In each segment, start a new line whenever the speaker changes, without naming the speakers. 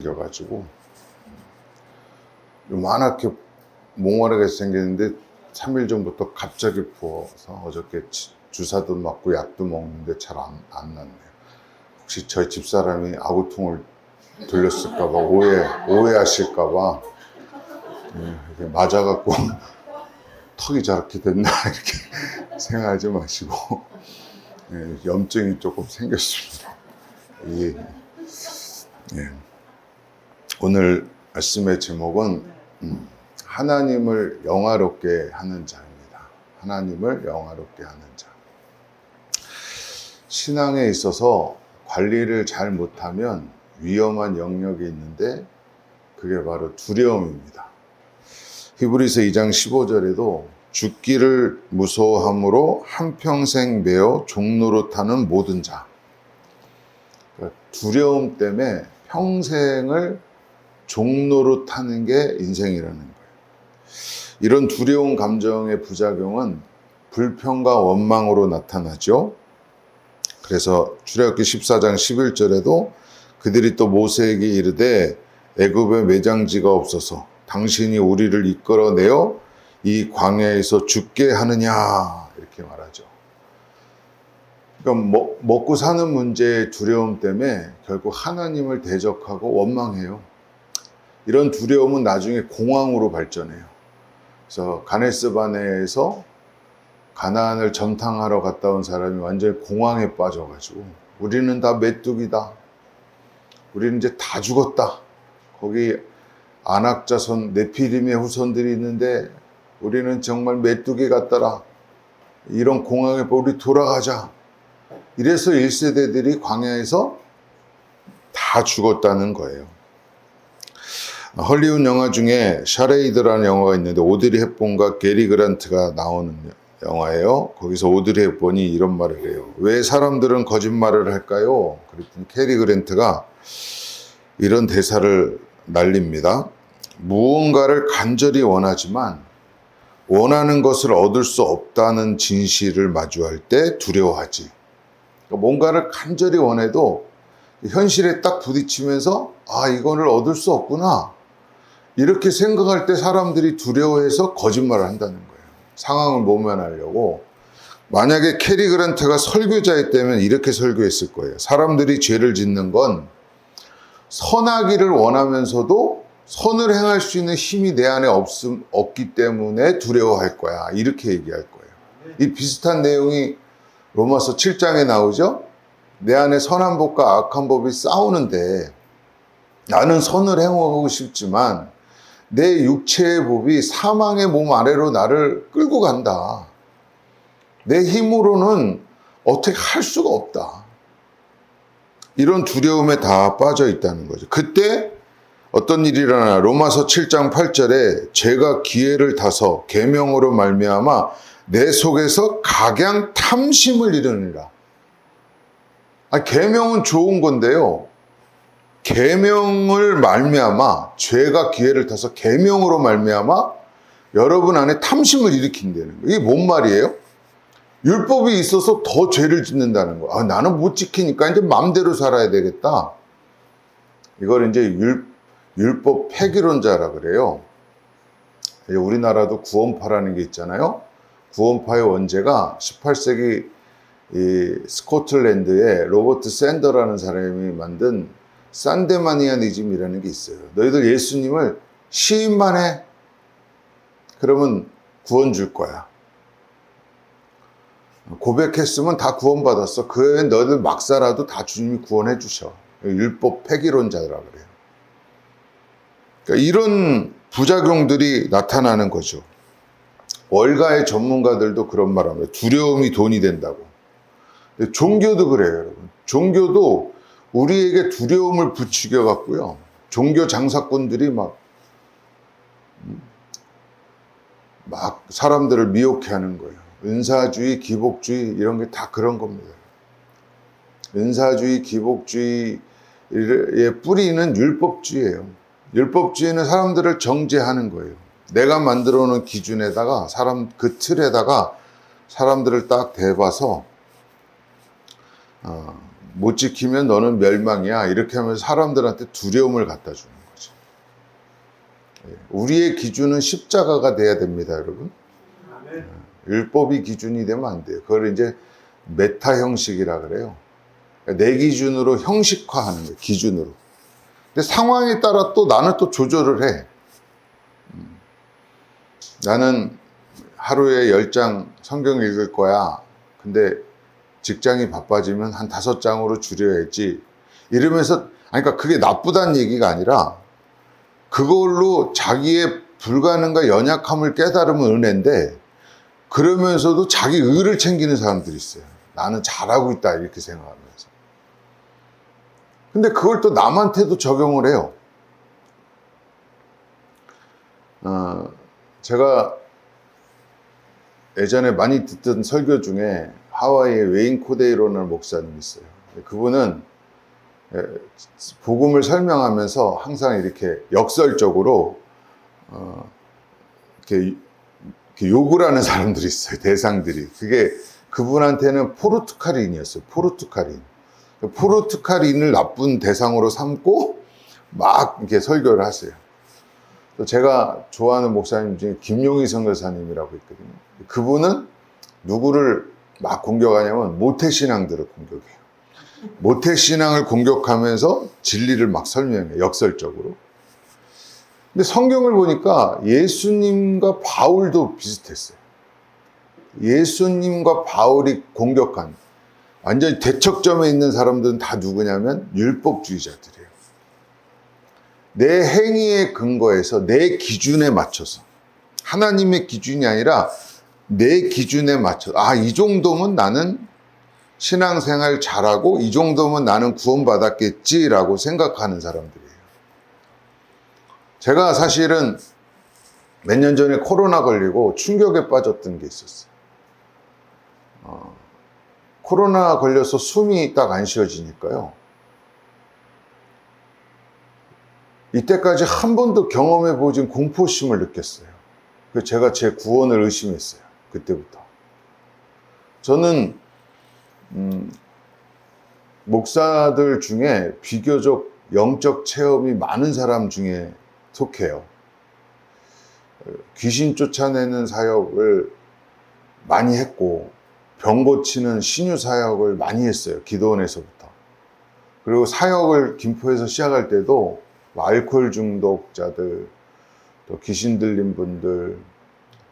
가지고 요만하게 몽환하게 생겼는데 3일 전부터 갑자기 부어서 어저께 주사도 맞고 약도 먹는데 잘 안 낫네요. 혹시 저희 집사람이 아구통을 돌렸을까봐 오해하실까봐 이렇게 맞아갖고 턱이 저렇게 됐나 이렇게 생각하지 마시고 염증이 조금 생겼습니다. 오늘 말씀의 제목은 하나님을 영화롭게 하는 자입니다. 하나님을 영화롭게 하는 자. 신앙에 있어서 관리를 잘 못하면 위험한 영역이 있는데 그게 바로 두려움입니다. 히브리서 2장 15절에도 죽기를 무서워함으로 한평생 매어 종노릇하는 모든 자. 그러니까 두려움 때문에 평생을 종노릇하는 게 인생이라는 거예요. 이런 두려운 감정의 부작용은 불평과 원망으로 나타나죠. 그래서 출애굽기 14장 11절에도 그들이 또 모세에게 이르되 애굽에 매장지가 없어서 당신이 우리를 이끌어내어 이 광야에서 죽게 하느냐 이렇게 말하죠. 그러니까 먹고 사는 문제의 두려움 때문에 결국 하나님을 대적하고 원망해요. 이런 두려움은 나중에 공황으로 발전해요. 그래서 가네스 바네에서 가나안을 점탕하러 갔다 온 사람이 완전히 공황에 빠져가지고 우리는 다 메뚜기다. 우리는 이제 다 죽었다. 거기 아낙 자손 네피림의 후손들이 있는데 우리는 정말 메뚜기 같더라. 이런 공황에 우리 돌아가자. 이래서 1세대들이 광야에서 다 죽었다는 거예요. 헐리우드 영화 중에 샤레이드라는 영화가 있는데 오드리 헵번과 게리 그란트가 나오는 영화예요. 거기서 오드리 헵번이 이런 말을 해요. 왜 사람들은 거짓말을 할까요? 그랬더니 게리 그란트가 이런 대사를 날립니다. 무언가를 간절히 원하지만 원하는 것을 얻을 수 없다는 진실을 마주할 때 두려워하지. 그러니까 뭔가를 간절히 원해도 현실에 딱 부딪히면서 이거를 얻을 수 없구나. 이렇게 생각할 때 사람들이 두려워해서 거짓말을 한다는 거예요. 상황을 모면하려고. 만약에 캐리 그란트가 설교자였다면 이렇게 설교했을 거예요. 사람들이 죄를 짓는 건 선하기를 원하면서도 선을 행할 수 있는 힘이 내 안에 없기 때문에 두려워할 거야. 이렇게 얘기할 거예요. 이 비슷한 내용이 로마서 7장에 나오죠. 내 안에 선한 법과 악한 법이 싸우는데 나는 선을 행하고 싶지만 내 육체의 법이 사망의 몸 아래로 나를 끌고 간다. 내 힘으로는 어떻게 할 수가 없다. 이런 두려움에 다 빠져 있다는 거죠. 그때 어떤 일이 일어나 로마서 7장 8절에 죄가 기회를 타서 계명으로 말미암아 내 속에서 각양 탐심을 이루느니라. 계명은 좋은 건데요. 계명을 말미암아 죄가 기회를 타서 계명으로 말미암아 여러분 안에 탐심을 일으킨다는 거예요. 이게 뭔 말이에요? 율법이 있어서 더 죄를 짓는다는 거. 나는 못 지키니까 이제 마음대로 살아야 되겠다. 이걸 이제 율법 폐기론자라 그래요. 우리나라도 구원파라는 게 있잖아요. 구원파의 원제가 18세기 이 스코틀랜드의 로버트 샌더라는 사람이 만든 산데마니아니즘이라는 게 있어요. 너희들 예수님을 시인만 해. 그러면 구원 줄 거야. 고백했으면 다 구원받았어. 그 외에 너희들 막 살아도 다 주님이 구원해 주셔. 율법 폐기론자라 그래요. 그러니까 이런 부작용들이 나타나는 거죠. 월가의 전문가들도 그런 말 합니다. 두려움이 돈이 된다고. 종교도 그래요, 여러분. 종교도 우리에게 두려움을 부추겨 갖고요. 종교 장사꾼들이 막 사람들을 미혹해 하는 거예요. 은사주의, 기복주의 이런 게 다 그런 겁니다. 은사주의, 기복주의의 뿌리는 율법주의예요. 율법주의는 사람들을 정죄하는 거예요. 내가 만들어 놓은 기준에다가 그 틀에다가 사람들을 딱 대봐서 못 지키면 너는 멸망이야. 이렇게 하면서 사람들한테 두려움을 갖다 주는 거죠. 우리의 기준은 십자가가 돼야 됩니다, 여러분. 율법이 기준이 되면 안 돼요. 그걸 이제 메타 형식이라 그래요. 내 기준으로 형식화하는 거예요, 기준으로. 근데 상황에 따라 또 나는 또 조절을 해. 나는 하루에 10장 성경 읽을 거야. 근데 직장이 바빠지면 한 5장으로 줄여야지. 이러면서, 그러니까 그게 나쁘다는 얘기가 아니라 그걸로 자기의 불가능과 연약함을 깨달으면 은혜인데, 그러면서도 자기 의를 챙기는 사람들이 있어요. 나는 잘하고 있다 이렇게 생각하면서. 근데 그걸 또 남한테도 적용을 해요. 제가 예전에 많이 듣던 설교 중에 하와이의 웨인 코데이로라는 목사님이 있어요. 그분은 복음을 설명하면서 항상 이렇게 역설적으로 이렇게 욕을 하는 사람들이 있어요. 대상들이. 그게 그분한테는 포르투갈인이었어요. 포르투갈인. 포르투갈인을 나쁜 대상으로 삼고 막 이렇게 설교를 하세요. 또 제가 좋아하는 목사님 중에 김용희 선교사님이라고 있거든요. 그분은 누구를 막 공격하냐면 모태신앙들을 공격해요. 모태신앙을 공격하면서 진리를 막 설명해요. 역설적으로. 근데 성경을 보니까 예수님과 바울도 비슷했어요. 예수님과 바울이 공격한 완전히 대척점에 있는 사람들은 다 누구냐면 율법주의자들이에요. 내 행위에 근거해서 내 기준에 맞춰서, 하나님의 기준이 아니라 내 기준에 맞춰서, 이 정도면 나는 신앙생활 잘하고 이 정도면 나는 구원받았겠지라고 생각하는 사람들이에요. 제가 사실은 몇 년 전에 코로나 걸리고 충격에 빠졌던 게 있었어요. 코로나 걸려서 숨이 딱 안 쉬어지니까요. 이때까지 한 번도 경험해 보진 공포심을 느꼈어요. 그래서 제가 제 구원을 의심했어요. 그때부터. 저는 목사들 중에 비교적 영적 체험이 많은 사람 중에 속해요. 귀신 쫓아내는 사역을 많이 했고 병 고치는 신유 사역을 많이 했어요. 기도원에서부터. 그리고 사역을 김포에서 시작할 때도 알코올 중독자들, 또 귀신 들린 분들,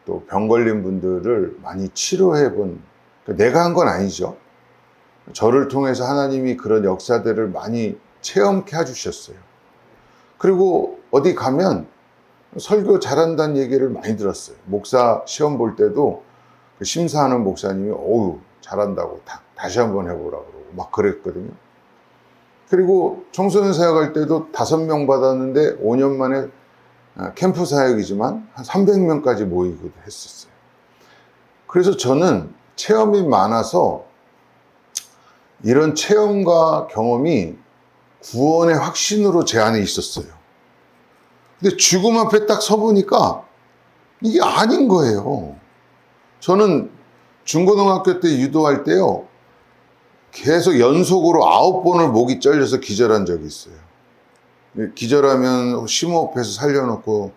또 병 걸린 분들을 많이 치료해 본, 내가 한 건 아니죠. 저를 통해서 하나님이 그런 역사들을 많이 체험케 해주셨어요. 그리고 어디 가면 설교 잘한다는 얘기를 많이 들었어요. 목사 시험 볼 때도 그 심사하는 목사님이 어우 잘한다고 다시 한번 해보라고 그러고 막 그랬거든요. 그리고 청소년 사역할 때도 5명 받았는데 5년 만에 캠프 사역이지만 한 300명까지 모이기도 했었어요. 그래서 저는 체험이 많아서 이런 체험과 경험이 구원의 확신으로 제 안에 있었어요. 근데 죽음 앞에 딱 서보니까 이게 아닌 거예요. 저는 중고등학교 때 유도할 때요, 계속 연속으로 9번을 목이 잘려서 기절한 적이 있어요. 기절하면 심호흡해서 살려놓고,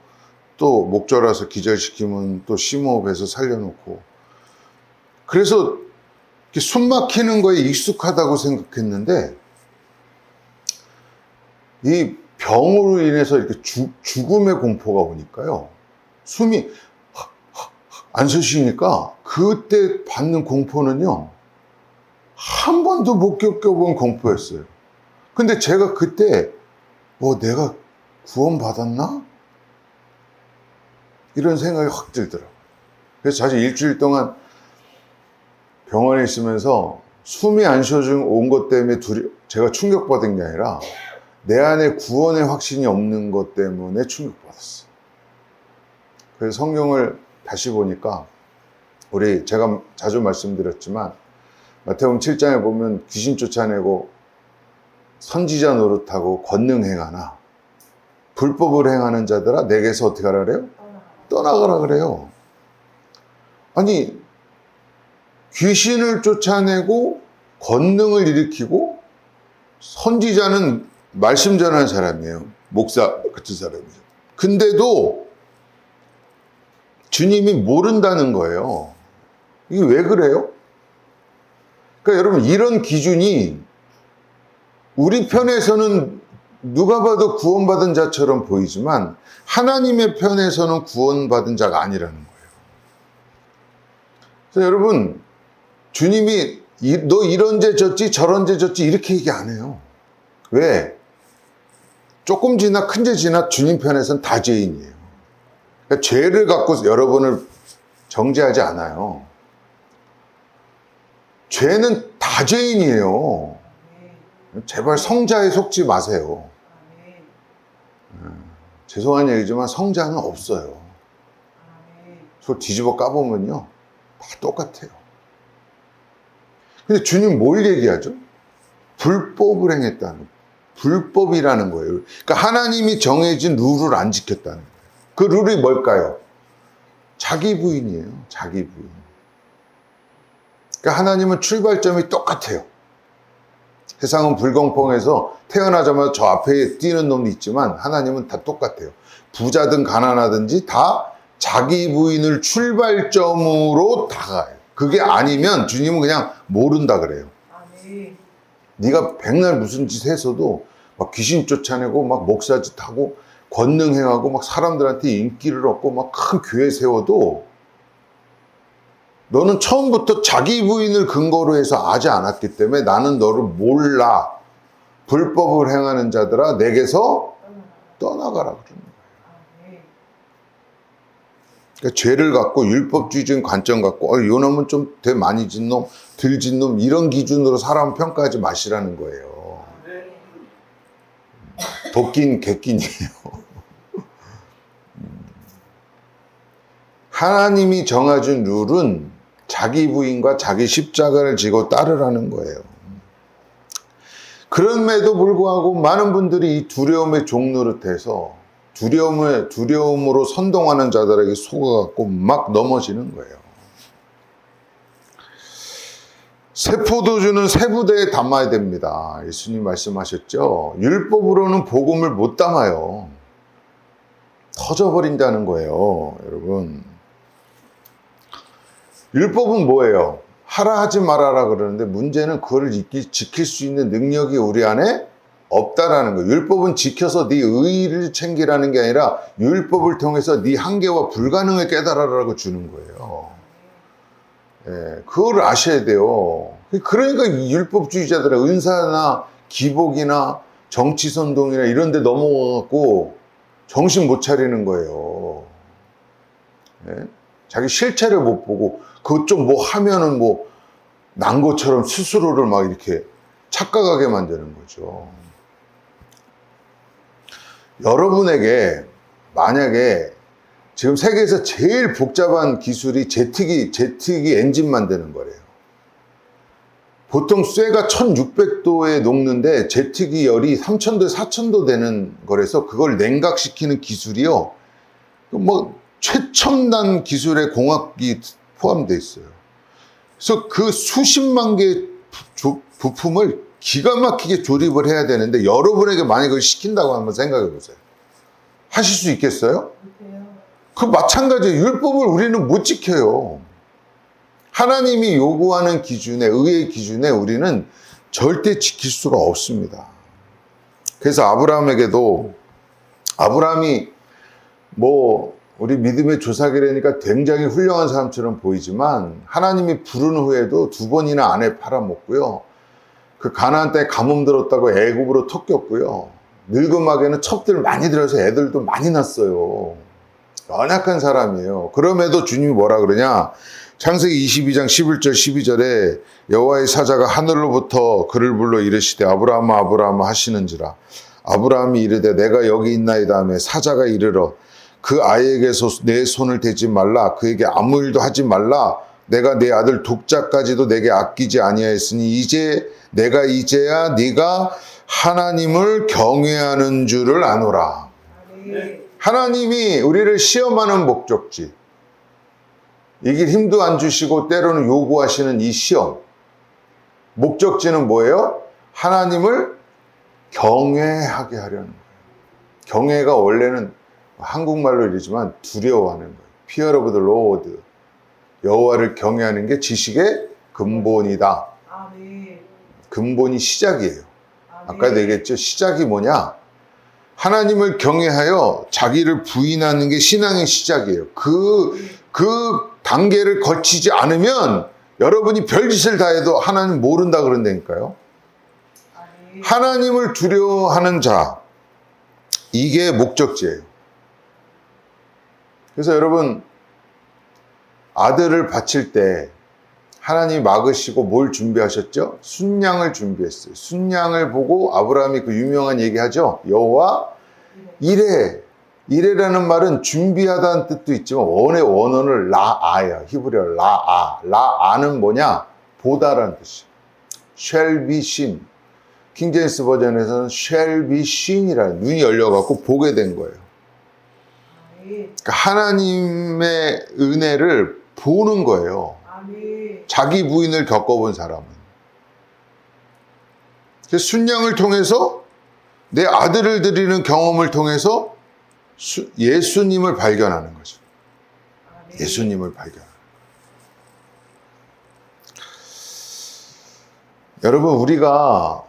또 목 졸아서 기절시키면 또 심호흡해서 살려놓고, 그래서 숨 막히는 거에 익숙하다고 생각했는데, 이 병으로 인해서 이렇게 죽음의 공포가 오니까요, 숨이 안 쉬시니까 그때 받는 공포는요, 한 번도 못 겪어본 공포였어요. 근데 제가 그때 내가 구원받았나? 이런 생각이 확 들더라고요. 그래서 사실 일주일 동안 병원에 있으면서 숨이 안 쉬어진 온 것 때문에 제가 충격받은 게 아니라 내 안에 구원의 확신이 없는 것 때문에 충격받았어요. 그래서 성경을 다시 보니까 제가 자주 말씀드렸지만 마태복음 7장에 보면 귀신 쫓아내고 선지자 노릇하고 권능 행하나 불법을 행하는 자들아 내게서 어떻게 하라 그래요? 떠나가라 그래요. 아니 귀신을 쫓아내고 권능을 일으키고 선지자는 말씀 전하는 사람이에요. 목사 같은 사람이죠. 근데도 주님이 모른다는 거예요. 이게 왜 그래요? 그러니까 여러분, 이런 기준이 우리 편에서는 누가 봐도 구원받은 자처럼 보이지만 하나님의 편에서는 구원받은 자가 아니라는 거예요. 그래서 여러분, 주님이 너 이런 죄 졌지 저런 죄 졌지 이렇게 얘기 안 해요. 왜? 조금 지나 큰 죄 지나 주님 편에서는 다 죄인이에요. 그러니까 죄를 갖고 여러분을 정죄하지 않아요. 죄는 다 죄인이에요. 제발 성자에 속지 마세요. 죄송한 얘기지만 성자는 없어요. 그걸 뒤집어 까보면요 다 똑같아요. 근데 주님 뭘 얘기하죠? 불법을 행했다는 거예요. 불법이라는 거예요. 그러니까 하나님이 정해진 룰을 안 지켰다는 거예요. 그 룰이 뭘까요? 자기 부인이에요. 자기 부인. 그러니까 하나님은 출발점이 똑같아요. 세상은 불공평해서 태어나자마자 저 앞에 뛰는 놈이 있지만 하나님은 다 똑같아요. 부자든 가난하든지 다 자기 부인을 출발점으로 다가요. 그게 아니면 주님은 그냥 모른다 그래요. 네가 백날 무슨 짓 해서도 막 귀신 쫓아내고 막 목사짓 하고 권능행하고 막 사람들한테 인기를 얻고 막 큰 교회 세워도 너는 처음부터 자기 부인을 근거로 해서 하지 않았기 때문에 나는 너를 몰라. 불법을 행하는 자들아 내게서 떠나가라 그러는 거예요. 그러니까 죄를 갖고 율법주의적인 관점 갖고 요 놈은 좀 되 많이 진 놈, 덜 진 놈 이런 기준으로 사람 평가하지 마시라는 거예요. 도끼는 객끼이에요. 하나님이 정해준 룰은 자기 부인과 자기 십자가를 지고 따르라는 거예요. 그럼에도 불구하고 많은 분들이 이 두려움의 종노릇해서 두려움으로 선동하는 자들에게 속아갖고 막 넘어지는 거예요. 새 포도주는 새 부대에 담아야 됩니다. 예수님 말씀하셨죠. 율법으로는 복음을 못 담아요. 터져버린다는 거예요. 여러분, 율법은 뭐예요? 하라 하지 말아라 그러는데 문제는 그걸 지킬 수 있는 능력이 우리 안에 없다라는 거예요. 율법은 지켜서 네 의의를 챙기라는 게 아니라 율법을 통해서 네 한계와 불가능을 깨달아라고 주는 거예요. 예, 그걸 아셔야 돼요. 그러니까 이 율법주의자들은 은사나 기복이나 정치선동이나 이런 데 넘어가고 정신 못 차리는 거예요. 예? 자기 실체를 못 보고 그것 좀 뭐 하면은 뭐 난 것처럼 스스로를 막 이렇게 착각하게 만드는 거죠. 여러분에게 만약에 지금 세계에서 제일 복잡한 기술이 제트기 엔진 만드는 거래요. 보통 쇠가 1600도에 녹는데 제트기 열이 3000도, 4000도 되는 거라서 그걸 냉각시키는 기술이요. 뭐 최첨단 기술의 공학이 포함되어 있어요. 그래서 그 수십만 개의 부품을 기가 막히게 조립을 해야 되는데 여러분에게 만약에 그걸 시킨다고 한번 생각해 보세요. 하실 수 있겠어요? 그 마찬가지예요. 율법을 우리는 못 지켜요. 하나님이 요구하는 기준에, 의의 기준에 우리는 절대 지킬 수가 없습니다. 그래서 아브라함이 뭐 우리 믿음의 조사기라니까 굉장히 훌륭한 사람처럼 보이지만 하나님이 부른 후에도 2번이나 아내 팔아먹고요. 그 가나안 땅에 가뭄 들었다고 애굽으로 쫓겼고요. 늙음하게는 첩들 많이 들어서 애들도 많이 낳았어요. 연약한 사람이에요. 그럼에도 주님이 뭐라 그러냐? 창세기 22장 11절 12절에 여호와의 사자가 하늘로부터 그를 불러 이르시되 아브라함아 아브라함아 하시는지라. 아브라함이 이르되 내가 여기 있나이다 하며 사자가 이르러 그 아이에게서 내 손을 대지 말라. 그에게 아무 일도 하지 말라. 내가 내 아들 독자까지도 내게 아끼지 아니하였으니 내가 이제야 네가 하나님을 경외하는 줄을 아노라. 하나님이 우리를 시험하는 목적지, 이길 힘도 안 주시고 때로는 요구하시는 이 시험, 목적지는 뭐예요? 하나님을 경외하게 하려는 거예요. 경외가 원래는 한국말로 이러지만 두려워하는 거예요. Fear of the Lord. 여호와를 경외하는 게 지식의 근본이다.
아멘.
근본이 시작이에요.
아멘.
아까도 얘기했죠. 시작이 뭐냐? 하나님을 경외하여 자기를 부인하는 게 신앙의 시작이에요. 그 단계를 거치지 않으면 여러분이 별짓을 다 해도 하나님 모른다 그런다니까요.
아멘.
하나님을 두려워하는 자, 이게 목적지예요. 그래서 여러분, 아들을 바칠 때 하나님이 막으시고 뭘 준비하셨죠? 순양을 준비했어요. 순양을 보고 아브라함이 그 유명한 얘기하죠. 여호와 이레. 이레라는 말은 준비하다는 뜻도 있지만 원어는 라아예요. 히브리어 라아. 라아는 뭐냐? 보다라는 뜻이에요. shall be seen. 킹제임스 버전에서는 shall be seen이라는, 눈이 열려갖고 보게 된 거예요. 그러니까 하나님의 은혜를 보는 거예요.
아멘.
자기 부인을 겪어본 사람은. 그래서 순양을 통해서 내 아들을 드리는 경험을 통해서 예수님을 발견하는 거죠.
아멘.
예수님을 발견하는. 여러분, 우리가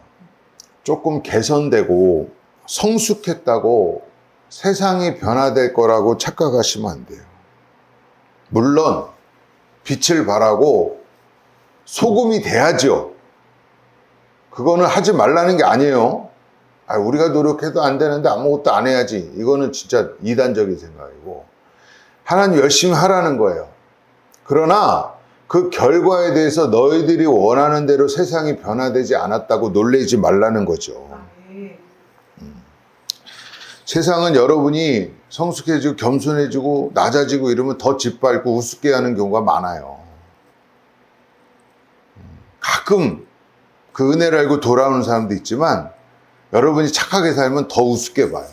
조금 개선되고 성숙했다고 세상이 변화될 거라고 착각하시면 안 돼요. 물론 빛을 발하고 소금이 돼야죠. 그거는 하지 말라는 게 아니에요. 우리가 노력해도 안 되는데 아무것도 안 해야지. 이거는 진짜 이단적인 생각이고, 하나님 열심히 하라는 거예요. 그러나 그 결과에 대해서 너희들이 원하는 대로 세상이 변화되지 않았다고 놀라지 말라는 거죠.
아멘.
세상은 여러분이 성숙해지고 겸손해지고 낮아지고 이러면 더 짓밟고 우습게 하는 경우가 많아요. 가끔 그 은혜를 알고 돌아오는 사람도 있지만 여러분이 착하게 살면 더 우습게 봐요.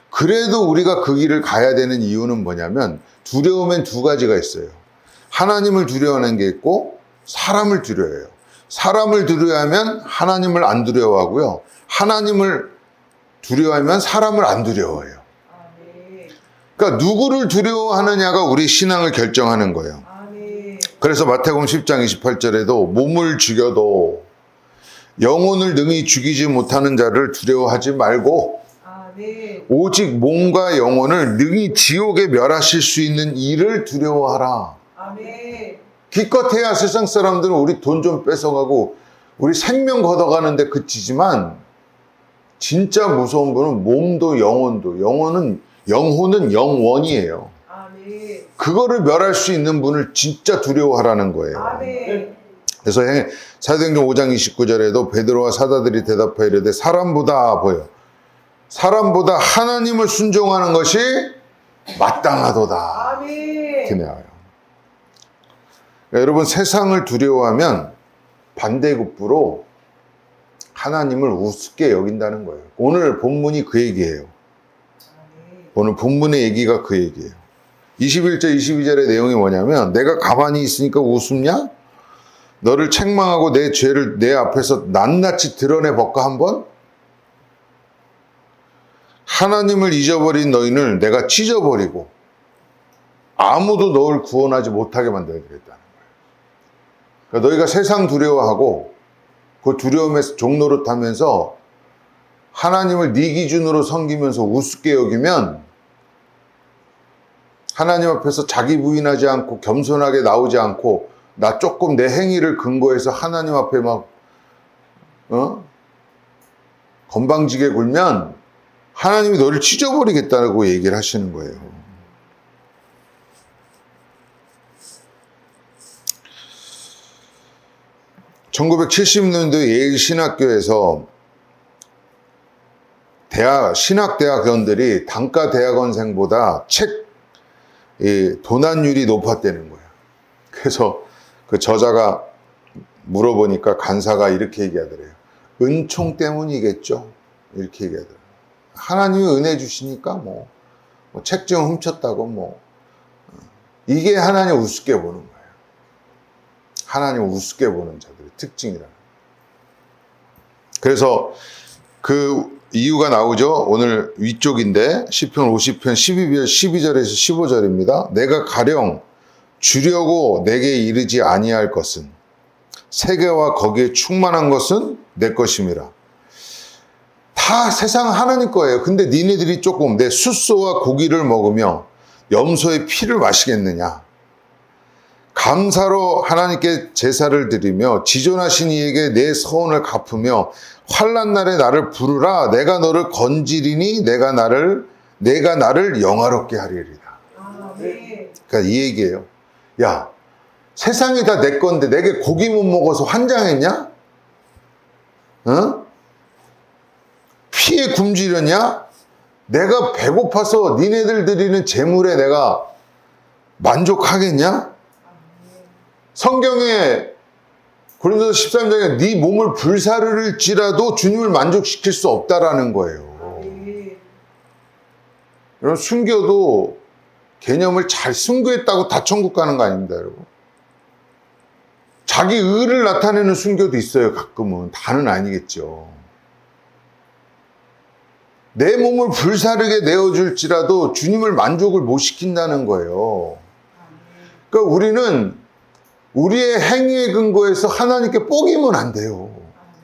그래도 우리가 그 길을 가야 되는 이유는 뭐냐면, 두려움엔 두 가지가 있어요. 하나님을 두려워하는 게 있고 사람을 두려워해요. 사람을 두려워하면 하나님을 안 두려워하고요. 하나님을 두려워하면 사람을 안 두려워해요.
아멘.
그러니까 누구를 두려워하느냐가 우리 신앙을 결정하는 거예요.
아멘.
그래서 마태복음 10장 28절에도 몸을 죽여도 영혼을 능히 죽이지 못하는 자를 두려워하지 말고
아멘.
오직 몸과 영혼을 능히 지옥에 멸하실 수 있는 이를 두려워하라.
아멘.
기껏해야 세상 사람들은 우리 돈 좀 뺏어가고 우리 생명 걷어가는데 그치지만, 진짜 무서운 분은 몸도 영혼도, 영혼은 영원이에요.
아멘.
그거를 멸할 수 있는 분을 진짜 두려워하라는 거예요.
아멘.
그래서 사도행전 5장 29절에도 베드로와 사도들이 대답하여 이르되 사람보다 사람보다 하나님을 순종하는 것이 마땅하도다.
아멘.
이렇게 나와요. 여러분, 세상을 두려워하면 반대급부로 하나님을 우습게 여긴다는 거예요. 오늘 본문이 그 얘기예요. 오늘 본문의 얘기가 그 얘기예요. 21절, 22절의 내용이 뭐냐면, 내가 가만히 있으니까 우습냐? 너를 책망하고 내 죄를 내 앞에서 낱낱이 드러내 볼까 한번? 하나님을 잊어버린 너희를 내가 찢어버리고 아무도 너를 구원하지 못하게 만들어야겠다는 거예요. 그러니까 너희가 세상 두려워하고 그 두려움에서 종노릇하면서 하나님을 네 기준으로 섬기면서 우습게 여기면, 하나님 앞에서 자기 부인하지 않고 겸손하게 나오지 않고 나 조금 내 행위를 근거해서 하나님 앞에 막 건방지게 굴면 하나님이 너를 찢어버리겠다고 얘기를 하시는 거예요. (1970년대) 예일 신학교에서 신학대학원들이 단과 대학원생보다 도난율이 높았다는 거예요. 그래서 그 저자가 물어보니까 간사가 이렇게 얘기하더래요. 은총 때문이겠죠? 이렇게 얘기하더래요. 하나님이 은혜 주시니까 뭐 책 좀 훔쳤다고 이게 하나님 우습게 보는 거예요. 하나님 우습게 보는 자들의 특징이라는 거예요. 그래서 그 이유가 나오죠. 오늘 위쪽인데 시편 50편 12절에서 15절입니다. 내가 가령 주려고 내게 이르지 아니할 것은 세계와 거기에 충만한 것은 내 것임이라. 다 세상 하나님 거예요. 근데 니네들이 조금 내 숫소와 고기를 먹으며 염소의 피를 마시겠느냐. 감사로 하나님께 제사를 드리며 지존하신 이에게 내 서원을 갚으며 환난 날에 나를 부르라. 내가 너를 건지리니 내가 나를 영화롭게 하리이다.
아멘.
그러니까 이 얘기예요. 야, 세상이 다 내 건데 내게 고기 못 먹어서 환장했냐? 어? 피에 굶주렸냐? 내가 배고파서 니네들 드리는 재물에 내가 만족하겠냐? 성경에 고린도서 13장에 네 몸을 불사르릴지라도 주님을 만족시킬 수 없다라는 거예요.
아멘.
여러분, 순교도 개념을 잘 순교했다고 다 천국 가는 거 아닙니다, 여러분. 자기 의를 나타내는 순교도 있어요, 가끔은. 다는 아니겠죠. 내 몸을 불사르게 내어줄지라도 주님을 만족을 못 시킨다는 거예요. 그러니까 우리는 우리의 행위에 근거해서 하나님께 뽀기면 안 돼요.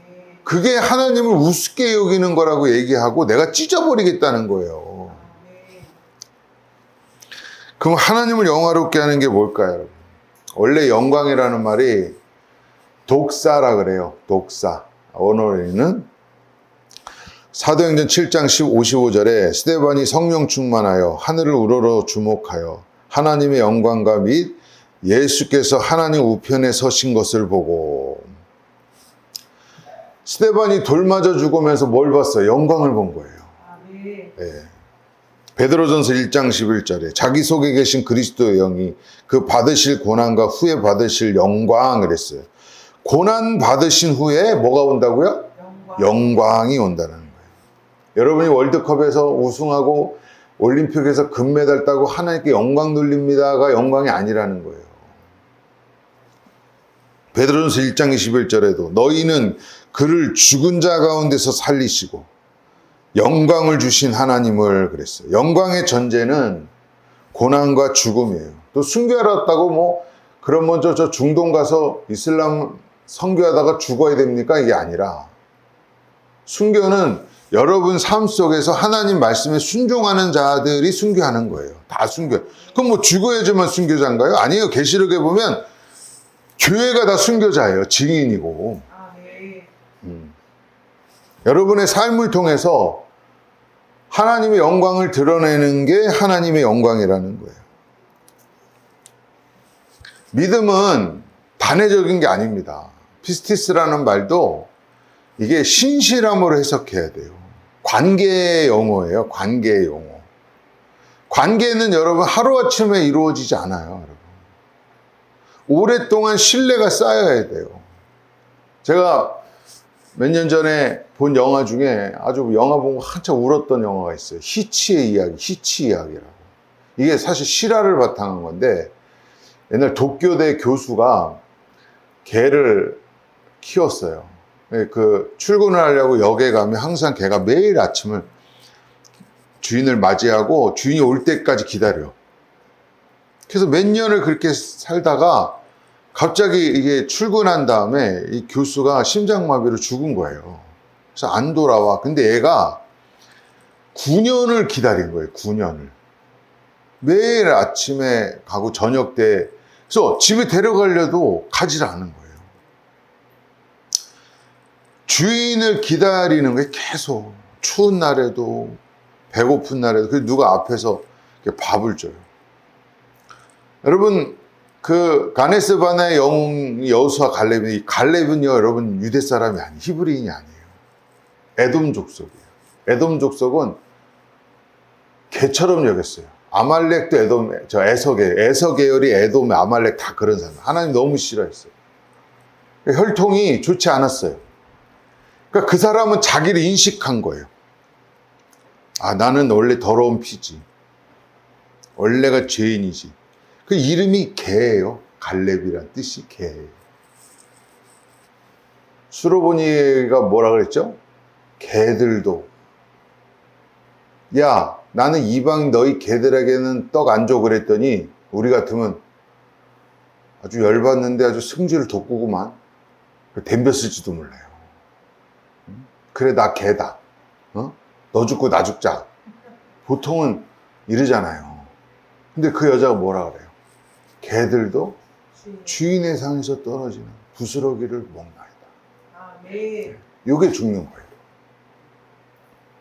아멘.
그게 하나님을 우습게 여기는 거라고 얘기하고 내가 찢어버리겠다는 거예요.
아멘.
그럼 하나님을 영화롭게 하는 게 뭘까요, 여러분? 원래 영광이라는 말이 독사라 그래요. 독사. 원어에는 사도행전 7장 55절에 스데반이 성령 충만하여 하늘을 우러러 주목하여 하나님의 영광과 및 예수께서 하나님 우편에 서신 것을 보고. 스데반이 돌 맞아 죽으면서 뭘 봤어요? 영광을 본 거예요.
아멘.
예. 베드로전서 1장 11절에 자기 속에 계신 그리스도의 영이 그 받으실 고난과 후에 받으실 영광을 했어요. 고난 받으신 후에 뭐가 온다고요? 영광이 온다는 거예요. 여러분이 월드컵에서 우승하고 올림픽에서 금메달 따고 하나님께 영광 돌립니다가 영광이 아니라는 거예요. 베드로전서 1장 21절에도 너희는 그를 죽은 자 가운데서 살리시고 영광을 주신 하나님을 그랬어요. 영광의 전제는 고난과 죽음이에요. 또 순교하러 왔다고 뭐 그러면 저 중동 가서 이슬람 선교하다가 죽어야 됩니까? 이게 아니라 순교는 여러분 삶 속에서 하나님 말씀에 순종하는 자들이 순교하는 거예요. 다 순교. 그럼 뭐 죽어야지만 순교자인가요? 아니에요. 계시록에 보면 교회가 다 순교자예요. 증인이고.
아멘.
여러분의 삶을 통해서 하나님의 영광을 드러내는 게 하나님의 영광이라는 거예요. 믿음은 단회적인 게 아닙니다. 피스티스라는 말도 이게 신실함으로 해석해야 돼요. 관계의 용어예요. 관계의 용어. 관계는 여러분 하루아침에 이루어지지 않아요. 여러분. 오랫동안 신뢰가 쌓여야 돼요. 제가 몇 년 전에 본 영화 중에 아주 영화 보고 한참 울었던 영화가 있어요. 히치의 이야기, 히치 이야기라고. 이게 사실 실화를 바탕한 건데 옛날 도쿄대 교수가 개를 키웠어요. 그 출근을 하려고 역에 가면 항상 개가 매일 아침을 주인을 맞이하고 주인이 올 때까지 기다려. 그래서 몇 년을 그렇게 살다가 갑자기 이게 출근한 다음에 이 교수가 심장마비로 죽은 거예요. 그래서 안 돌아와. 근데 얘가 9년을 기다린 거예요. 9년을. 매일 아침에 가고 저녁 때. 그래서 집에 데려가려도 가지 않은 거예요. 주인을 기다리는 게 계속 추운 날에도 배고픈 날에도 그 누가 앞에서 밥을 줘요. 여러분 그 가네스 바나의 영웅 여호수아 갈렙이 이 갈렙은요 여러분 유대 사람이 아니에요. 히브리인이 아니에요. 에돔 족속이에요. 에돔 족속은 개처럼 여겼어요. 아말렉도 에돔, 저 에서 계열이 에돔, 아말렉 다 그런 사람. 하나님 너무 싫어했어요. 혈통이 좋지 않았어요. 그러니까 그 사람은 자기를 인식한 거예요. 아, 나는 원래 더러운 피지. 원래가 죄인이지. 그 이름이 개예요. 갈렙이란 뜻이 개예요. 수로보니가 뭐라 그랬죠? 개들도. 야, 나는 이방 너희 개들에게는 떡 안 줘 그랬더니 우리 같으면 아주 열받는데 아주 승질을 돋구고만 덤볐을지도 몰라요. 그래, 나 개다. 너 죽고 나 죽자. 보통은 이러잖아요. 근데 그 여자가 뭐라 그래요? 개들도 주인의 상에서 떨어지는 부스러기를 먹나이다.
아멘.
이게 죽는 거예요.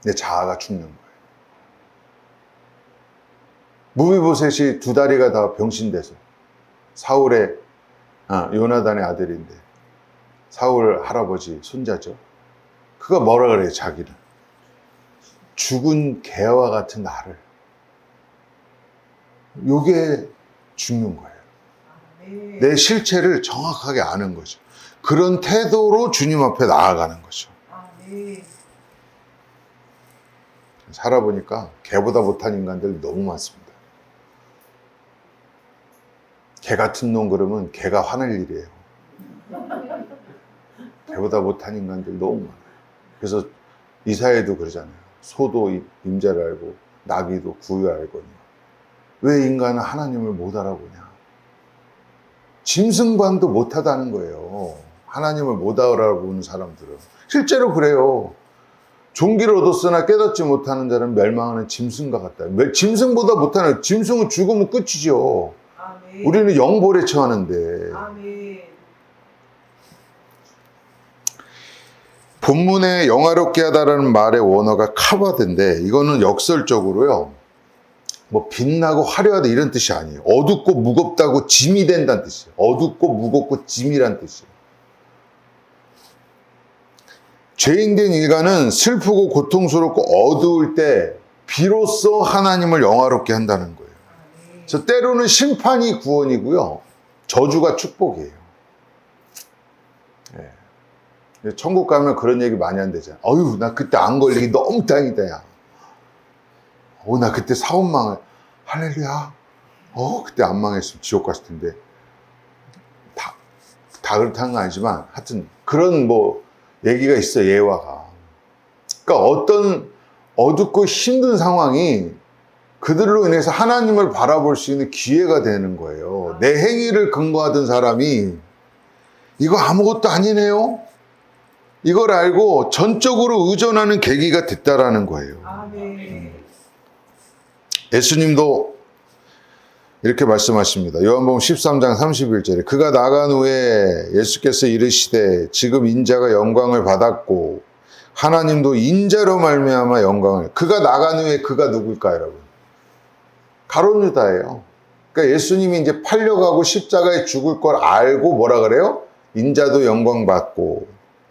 내 자아가 죽는 거예요. 무비보셋이 두 다리가 다 병신돼서 사울의 요나단의 아들인데 사울 할아버지 손자죠. 그가 뭐라 그래요? 자기는 죽은 개와 같은 나를. 요게 죽는 거예요.
아멘.
내 실체를 정확하게 아는 거죠. 그런 태도로 주님 앞에 나아가는 거죠.
아멘.
살아보니까 개보다 못한 인간들 너무 많습니다. 개 같은 놈 그러면 개가 화낼 일이에요. 개보다 못한 인간들 너무 많아요. 그래서 이사야도 그러잖아요. 소도 임자를 알고 나귀도 구유 알거니 왜 인간은 하나님을 못 알아보냐. 짐승반도 못하다는 거예요. 하나님을 못 알아보는 사람들은. 실제로 그래요. 종기를 얻었으나 깨닫지 못하는 자는 멸망하는 짐승과 같다. 짐승보다 못하는, 짐승은 죽으면 끝이죠.
아멘.
우리는 영벌에 처하는데.
아멘.
본문에 영화롭게 하다라는 말의 원어가 카바드인데 이거는 역설적으로요. 뭐 빛나고 화려하다 이런 뜻이 아니에요. 어둡고 무겁다고 짐이 된다는 뜻이에요. 어둡고 무겁고 짐이란 뜻이에요. 죄인된 인간은 슬프고 고통스럽고 어두울 때 비로소 하나님을 영화롭게 한다는 거예요. 그래서 때로는 심판이 구원이고요. 저주가 축복이에요. 네. 천국 가면 그런 얘기 많이 한대잖아요. 어휴, 나 그때 안 걸리기 너무 다행이다, 야. 나 그때 사업 망할, 할렐루야. 그때 안 망했으면 지옥 갔을 텐데. 다 그렇다는 건 아니지만, 하여튼, 그런 얘기가 있어요, 예화가. 그러니까 어떤 어둡고 힘든 상황이 그들로 인해서 하나님을 바라볼 수 있는 기회가 되는 거예요. 내 행위를 근거하던 사람이 이거 아무것도 아니네요. 이걸 알고 전적으로 의존하는 계기가 됐다라는 거예요.
아멘.
예수님도 이렇게 말씀하십니다. 요한복음 13장 31절에 그가 나간 후에 예수께서 이르시되 지금 인자가 영광을 받았고 하나님도 인자로 말미암아 영광을. 그가 나간 후에 그가 누굴까요, 여러분? 가룟 유다예요. 그러니까 예수님이 이제 팔려가고 십자가에 죽을 걸 알고 뭐라 그래요? 인자도 영광 받고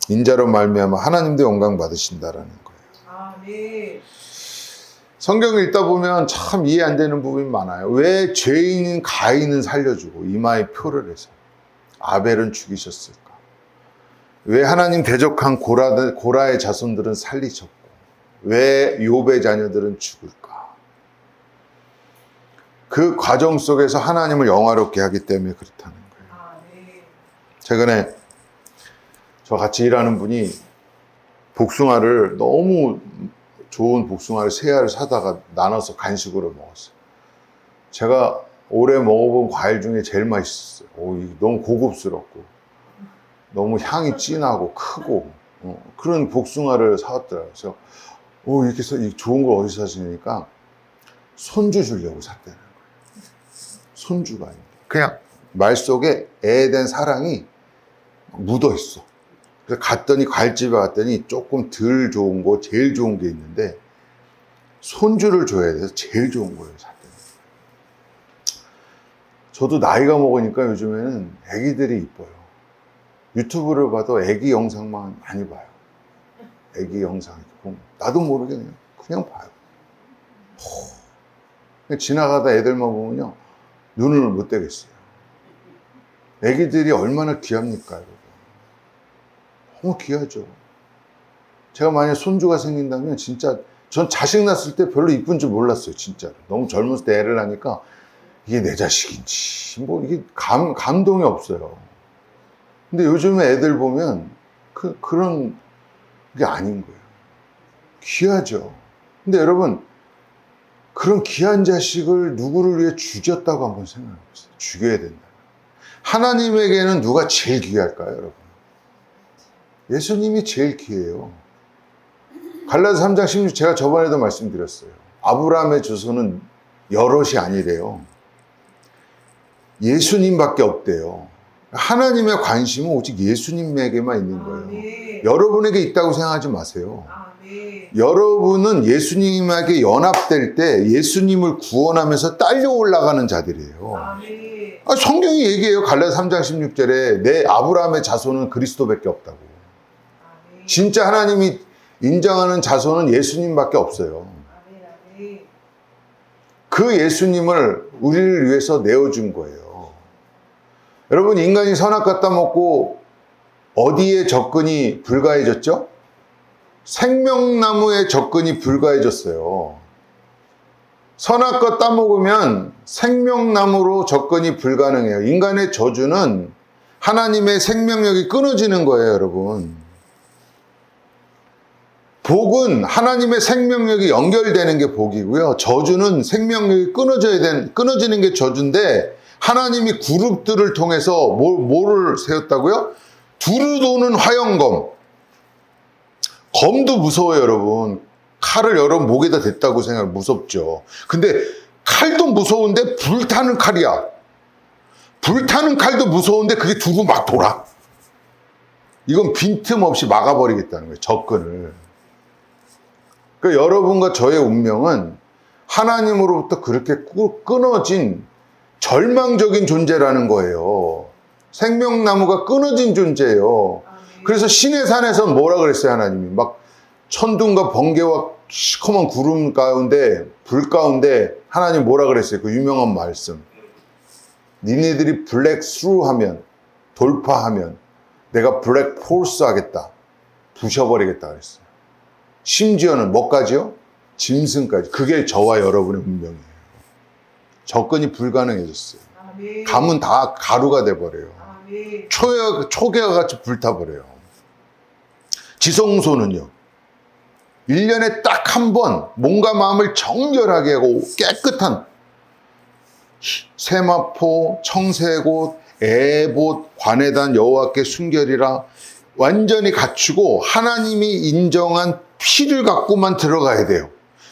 인자로 말미암아 하나님도 영광 받으신다라는 거예요.
아멘.
성경을 읽다 보면 참 이해 안 되는 부분이 많아요. 왜 죄인인 가인은 살려주고 이마에 표를 해서 아벨은 죽이셨을까? 왜 하나님 대적한 고라의 자손들은 살리셨고 왜 욥의 자녀들은 죽을까? 그 과정 속에서 하나님을 영화롭게 하기 때문에 그렇다는 거예요.
아멘.
최근에 저 같이 일하는 분이 복숭아를 너무 좋은 복숭아를 세 알을 사다가 나눠서 간식으로 먹었어요. 제가 올해 먹어본 과일 중에 제일 맛있었어요. 너무 고급스럽고 너무 향이 진하고 크고 그런 복숭아를 사왔더라고요. 그래서 이렇게 좋은 걸 어디서 사시니까 손주 주려고 샀다는 거예요. 손주가 아니라 그냥 말 속에 애에 대한 사랑이 묻어 있어. 그래서 과일집에 갔더니 조금 덜 좋은 거, 제일 좋은 게 있는데 손주를 줘야 돼서 제일 좋은 거를 샀대요. 저도 나이가 먹으니까 요즘에는 애기들이 이뻐요. 유튜브를 봐도 애기 영상만 많이 봐요. 애기 영상 보면 나도 모르게 그냥 봐요. 지나가다 애들만 보면요 눈을 못 떼겠어요. 애기들이 얼마나 귀합니까, 여러분? 너무 귀하죠. 제가 만약에 손주가 생긴다면 진짜 전 자식 낳았을 때 별로 이쁜 줄 몰랐어요. 진짜로. 너무 젊었을 때 애를 낳으니까 이게 내 자식인지 이게 감동이 없어요. 근데 요즘에 애들 보면 그런 게 아닌 거예요. 귀하죠. 근데 여러분, 그런 귀한 자식을 누구를 위해 죽였다고 한번 생각해 보세요. 죽여야 된다. 하나님에게는 누가 제일 귀할까요, 여러분? 예수님이 제일 귀해요. 갈라디아서 3장 16, 제가 저번에도 말씀드렸어요. 아브라함의 조선은 여럿이 아니래요. 예수님밖에 없대요. 하나님의 관심은 오직 예수님에게만 있는 거예요.
아멘.
여러분에게 있다고 생각하지 마세요.
아멘.
여러분은 예수님에게 연합될 때 예수님을 구원하면서 딸려 올라가는 자들이에요.
아멘.
성경이 얘기해요. 갈라디아서 3장 16절에 내 아브라함의 자손은 그리스도밖에 없다고.
아멘.
진짜 하나님이 인정하는 자손은 예수님밖에 없어요.
아멘. 아멘.
그 예수님을 우리를 위해서 내어준 거예요. 여러분, 인간이 선악 따먹고 어디에 접근이 불가해졌죠? 생명나무에 접근이 불가해졌어요. 선악과 따먹으면 생명나무로 접근이 불가능해요. 인간의 저주는 하나님의 생명력이 끊어지는 거예요, 여러분. 복은 하나님의 생명력이 연결되는 게 복이고요. 저주는 생명력이 끊어지는 게 저주인데, 하나님이 그룹들을 통해서 뭐를 세웠다고요? 두루 도는 화영검. 검도 무서워요, 여러분. 칼을 여러분 목에다 댔다고 생각하면 무섭죠. 근데 칼도 무서운데 불타는 칼이야. 불타는 칼도 무서운데 그게 두루 막 돌아. 이건 빈틈없이 막아버리겠다는 거예요, 접근을. 그러니까 여러분과 저의 운명은 하나님으로부터 그렇게 끊어진 절망적인 존재라는 거예요. 생명나무가 끊어진 존재예요.
아멘.
그래서 신의 산에서 뭐라 그랬어요, 하나님이? 막 천둥과 번개와 시커먼 구름 가운데, 불 가운데 하나님 뭐라 그랬어요? 그 유명한 말씀. 니네들이 블랙 스루 하면, 돌파하면 내가 블랙 폴스 하겠다. 부셔버리겠다 그랬어요. 심지어는 뭐까지요? 짐승까지. 그게 저와 여러분의 운명이에요. 접근이 불가능해졌어요.
아멘.
감은 다 가루가 돼버려요.
아멘.
초계와 같이 불타버려요. 지성소는요, 1년에 딱 한 번 몸과 마음을 정결하게 하고 깨끗한 세마포, 청새곳, 에봇, 관에단 여호와께 순결이라 완전히 갖추고 하나님이 인정한 피를 갖고만 들어가야 돼요.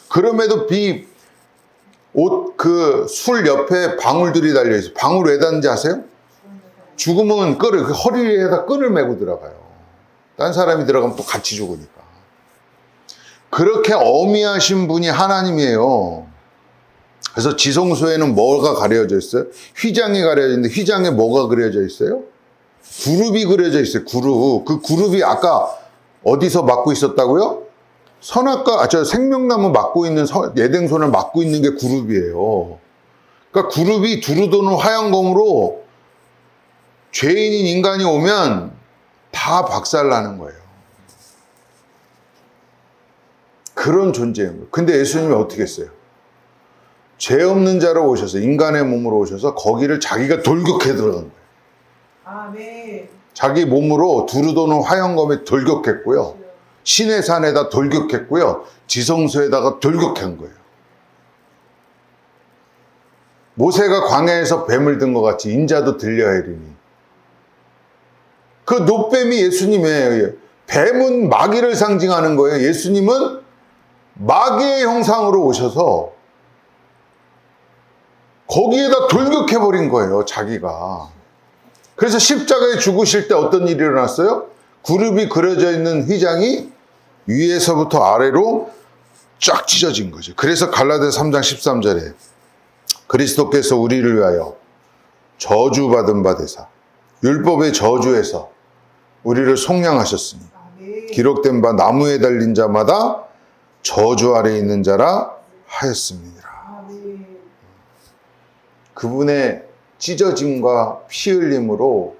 그럼에도 술 옆에 방울들이 달려있어요. 방울 왜 다는지 아세요? 죽으면 끈을, 그 허리에다 끈을 메고 들어가요. 딴 사람이 들어가면 또 같이 죽으니까. 그렇게 어미하신 분이 하나님이에요. 그래서 지성소에는 뭐가 가려져 있어요? 휘장이 가려져 있는데 휘장에 뭐가 그려져 있어요? 그룹이 그려져 있어요. 그룹. 그 그룹이 아까 어디서 맡고 있었다고요? 생명나무 맡고 있는 예댕손을 맡고 있는 게 그룹이에요. 그러니까 그룹이 두루 도는 화영검으로 죄인인 인간이 오면 다 박살나는 거예요. 그런 존재인 거예요. 근데 예수님이 어떻게 했어요? 죄 없는 자로 오셔서, 인간의 몸으로 오셔서 거기를 자기가 돌격해 들어간 거예요.
아멘.
자기 몸으로 두루 도는 화영검에 돌격했고요. 신의 산에다 돌격했고요. 지성소에다가 돌격한 거예요. 모세가 광야에서 뱀을 든 것 같이 인자도 들려야 하리니. 그 놋뱀이 예수님이에요. 뱀은 마귀를 상징하는 거예요. 예수님은 마귀의 형상으로 오셔서 거기에다 돌격해버린 거예요, 자기가. 그래서 십자가에 죽으실 때 어떤 일이 일어났어요? 그룹이 그려져 있는 휘장이 위에서부터 아래로 쫙 찢어진 거죠. 그래서 갈라디아서 3장 13절에 그리스도께서 우리를 위하여 저주받은 바 되사 율법의 저주에서 우리를 속량하셨으니
아멘.
기록된 바 나무에 달린 자마다 저주 아래 있는 자라 하였습니다.
아멘.
그분의 찢어짐과 피 흘림으로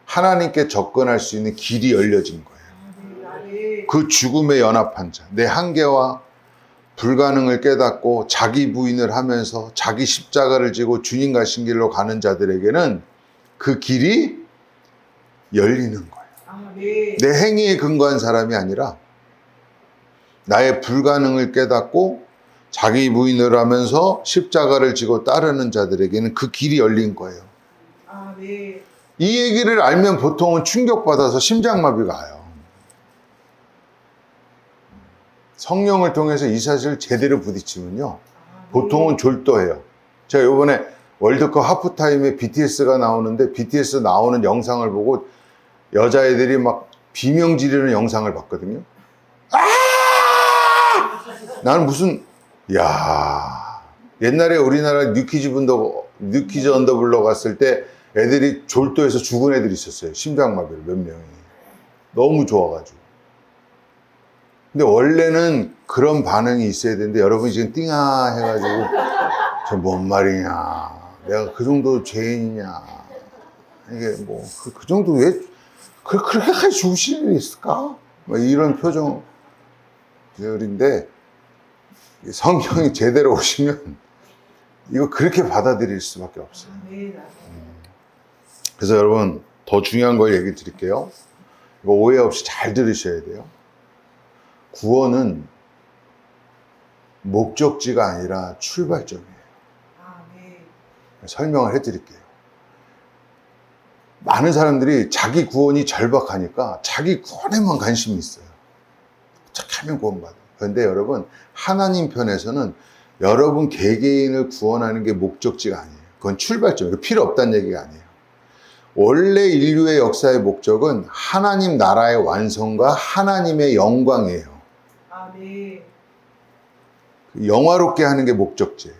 하나님께 접근할 수 있는 길이 열려진 거예요.
아멘.
그 죽음에 연합한 자, 내 한계와 불가능을 깨닫고 자기 부인을 하면서 자기 십자가를 지고 주님 가신 길로 가는 자들에게는 그 길이 열리는 거예요.
아멘.
내 행위에 근거한 사람이 아니라 나의 불가능을 깨닫고 자기 부인을 하면서 십자가를 지고 따르는 자들에게는 그 길이 열린 거예요.
아멘.
이 얘기를 알면 보통은 충격받아서 심장마비가 와요. 성령을 통해서 이 사실을 제대로 부딪히면요, 보통은 졸도해요. 제가 이번에 월드컵 하프타임에 BTS가 나오는데 BTS 나오는 영상을 보고 여자애들이 막 비명 지르는 영상을 봤거든요. 아! 나는 무슨, 야, 옛날에 우리나라 뉴키즈 언더블러 갔을 때 애들이 졸도해서 죽은 애들이 있었어요. 심장마비로 몇 명이. 너무 좋아가지고. 근데 원래는 그런 반응이 있어야 되는데 여러분이 지금 띵아 해가지고 저 뭔 말이냐, 내가 그 정도 죄인이냐, 이게 뭐 그 정도 왜 그렇게까지 죽으실 일이 있을까? 뭐 이런 표정들인데 성경이 제대로 오시면 이거 그렇게 받아들일 수밖에 없어요.
아멘.
그래서 여러분, 더 중요한 걸 얘기 드릴게요. 이거 오해 없이 잘 들으셔야 돼요. 구원은 목적지가 아니라 출발점이에요.
아멘.
설명을 해드릴게요. 많은 사람들이 자기 구원이 절박하니까 자기 구원에만 관심이 있어요. 착하면 구원받아요. 그런데 여러분, 하나님 편에서는 여러분 개개인을 구원하는 게 목적지가 아니에요. 그건 출발점이에요. 필요 없다는 얘기가 아니에요. 원래 인류의 역사의 목적은 하나님 나라의 완성과 하나님의 영광이에요.
아멘.
영화롭게 하는 게 목적지예요.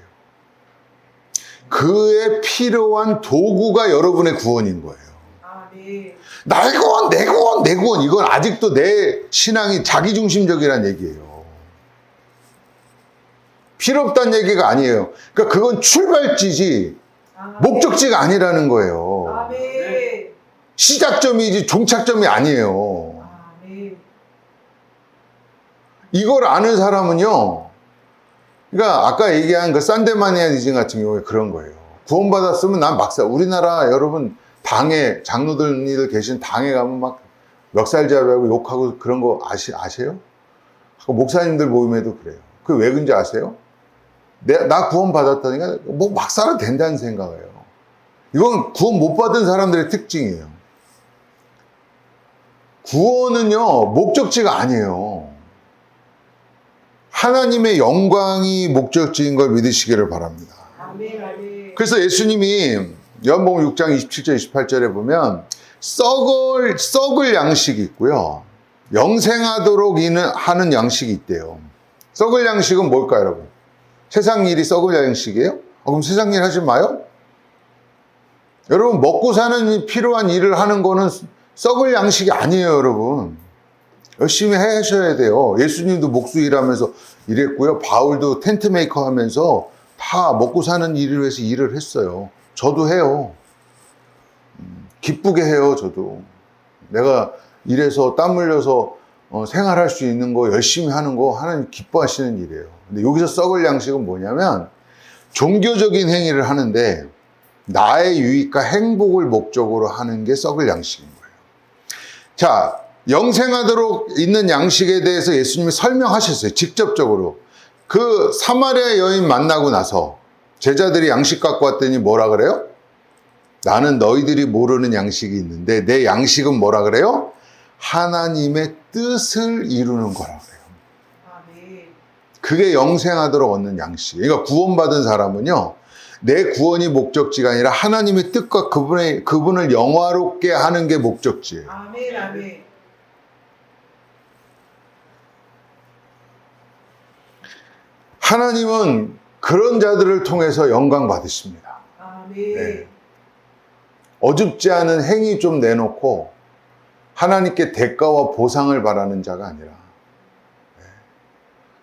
그에 필요한 도구가 여러분의 구원인 거예요.
아멘.
나의 구원, 내 구원, 내 구원. 이건 아직도 내 신앙이 자기중심적이라는 얘기예요. 필요 없다는 얘기가 아니에요. 그러니까 그건 출발지지
아멘.
목적지가 아니라는 거예요.
아멘.
시작점이지 종착점이 아니에요.
아멘.
이걸 아는 사람은요, 그러니까 아까 얘기한 그 산데마니아니즘 같은 경우에 그런 거예요. 구원받았으면 난 막사, 우리나라 여러분 당에, 장로들 계신 당에 가면 막 멱살잡이하고 욕하고 그런 거 아세요? 목사님들 모임에도 그래요. 그게 왜 그런지 아세요? 나 구원받았다니까 뭐 막 살아도 된다는 생각이에요. 이건 구원 못 받은 사람들의 특징이에요. 구원은요, 목적지가 아니에요. 하나님의 영광이 목적지인 걸 믿으시기를 바랍니다.
아멘. 아멘.
그래서 예수님이 요한복음 6장 27절 28절에 보면 썩을 양식이 있고요, 영생하도록 하는 양식이 있대요. 썩을 양식은 뭘까요, 여러분? 세상 일이 썩을 양식이에요? 그럼 세상 일 하지 마요? 여러분, 먹고 사는 필요한 일을 하는 거는 썩을 양식이 아니에요, 여러분. 열심히 하셔야 돼요. 예수님도 목수 일하면서 일했고요. 바울도 텐트 메이커 하면서 다 먹고 사는 일을 위해서 일을 했어요. 저도 해요. 기쁘게 해요, 저도. 내가 일해서 땀 흘려서 생활할 수 있는 거, 열심히 하는 거 하나님 기뻐하시는 일이에요. 근데 여기서 썩을 양식은 뭐냐면 종교적인 행위를 하는데 나의 유익과 행복을 목적으로 하는 게 썩을 양식인 거예요. 자, 영생하도록 있는 양식에 대해서 예수님이 설명하셨어요. 직접적으로. 그 사마리아 여인 만나고 나서 제자들이 양식 갖고 왔더니 뭐라 그래요? 나는 너희들이 모르는 양식이 있는데 내 양식은 뭐라 그래요? 하나님의 뜻을 이루는 거라 그래요.
아멘.
그게 영생하도록 얻는 양식. 그러니까 구원받은 사람은요, 내 구원이 목적지가 아니라 하나님의 뜻과 그분을 영화롭게 하는 게 목적지예요.
아멘. 아멘.
하나님은 그런 자들을 통해서 영광 받으십니다.
아멘.
네. 어줍지 않은 행위 좀 내놓고 하나님께 대가와 보상을 바라는 자가 아니라,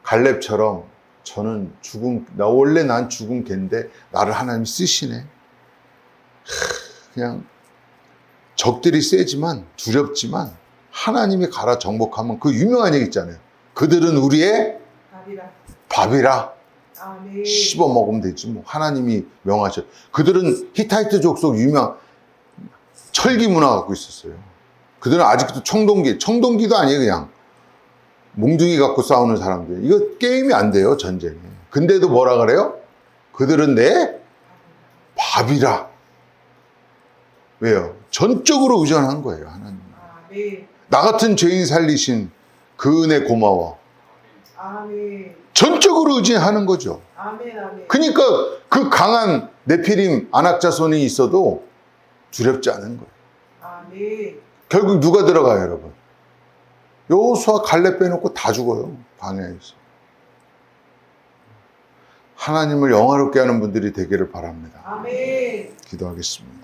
갈렙처럼 저는 원래 난 죽은 개인데 나를 하나님이 쓰시네. 그냥 적들이 세지만 두렵지만 하나님이 가라 정복하면, 그 유명한 얘기 있잖아요. 그들은 우리의
밥이라.
밥이라.
아멘.
씹어 먹으면 되지 뭐. 하나님이 명하셔. 그들은 히타이트 족속 유명 철기 문화 갖고 있었어요. 그들은 아직도 청동기도 아니에요. 그냥 몽둥이 갖고 싸우는 사람들. 이거 게임이 안 돼요, 전쟁이. 근데도 뭐라 그래요? 그들은 내 밥이라. 왜요? 전적으로 의존한 거예요, 하나님.
아멘.
나 같은 죄인 살리신 그 은혜 고마워.
아멘.
전적으로 의지하는 거죠.
아멘. 아멘.
그러니까 그 강한 네피림 안악자손이 있어도 두렵지 않은 거예요.
아멘.
결국 누가 들어가요, 여러분? 여호수아 갈렙 빼놓고 다 죽어요, 광야에서. 하나님을 영화롭게 하는 분들이 되기를 바랍니다.
아멘.
기도하겠습니다.